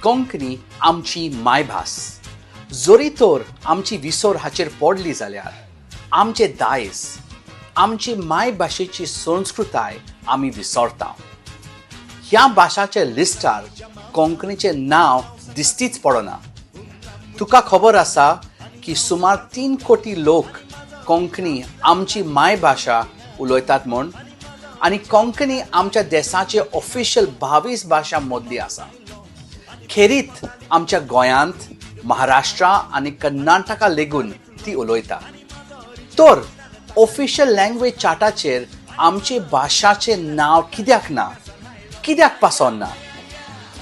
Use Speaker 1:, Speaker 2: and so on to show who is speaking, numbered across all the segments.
Speaker 1: कोंकणी आमची मायभास. जोरी तर आमची विसर हाचेर पडली जाल्यार आमचे दायज, आमची मायभाशेची संस्कृताय आमी विसरता. ह्या भाशाच्या लिस्टार कोंकणीचें नांव दिसतीच पडना. तुका खबर आसा की सुमार 3 कोटी लोक कोंकणी आमची मायभाशा उलयतात म्हूण, आनी कोंकणी आमच्या देशाचे ऑफिशियल 22 भाशा मदली आसा. खेरीत आमच्या गोंयांत, महाराष्ट्रा आनी कर्नाटका लेगून ती उलयता. तर ऑफिशियल लँग्वेज चार्टाचेर आमचे भाशाचें नांव कित्याक ना, कित्याक पासोन ना?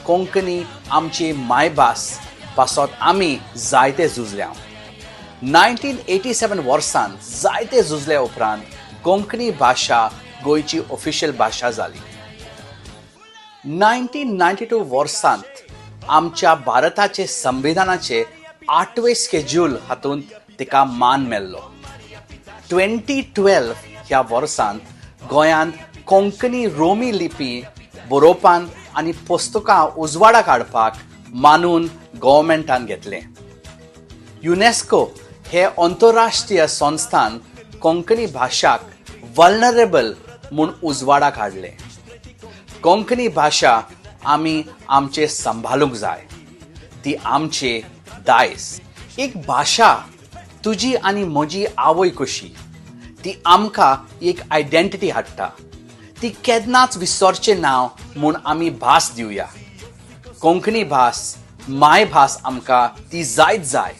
Speaker 1: कोंकणी आमची मायभास पासत आमी जायते झुजल्या. 1987 वर्सान जायते झुजल्या उपरांत कोंकणी भाशा गोंयची ऑफिशियल भाशा जाली. 1992 वर्सांत आमच्या भारताचे संविधानाचे 8वें शेड्यूल हातूंत तिका मान मेळ्ळो. 2012 ह्या वर्सांत गोंयांत कोंकणी रोमी लिपी बरोवपान आनी पुस्तकां उजवाडाक हाडपाक मानून गव्हर्मेंटान घेतलें. युनेस्को हे अंतरराष्ट्रीय संस्थान कोंकणी भाशाक वल्नरेबल म्हूण उजवाडाक हाडलें. कोंकणी भाशा आमी आमचे सांबाळूंक जाय. ती आमचे दायज. एक भाशा तुजी आनी म्हजी आवय कशी, ती आमकां एक आयडेंटिटी हाडटा. ती केन्नाच विसरचें ना म्हूण आमी भास दिवया. कोंकणी भास, मायभास आमकां ती जायत जाय.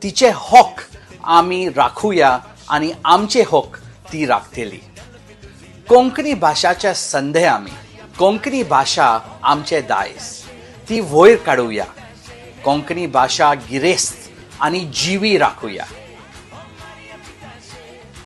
Speaker 1: तिचे हक आमी राखुया आनी आमचे हक ती राखतली. कोंकणी भाशाच्या संधे आमी. कोंकणी भाशा आमचे दायज, ती वयर काडुया. कोंकणी भाशा गिरेस्त आनी जिवी राखुया.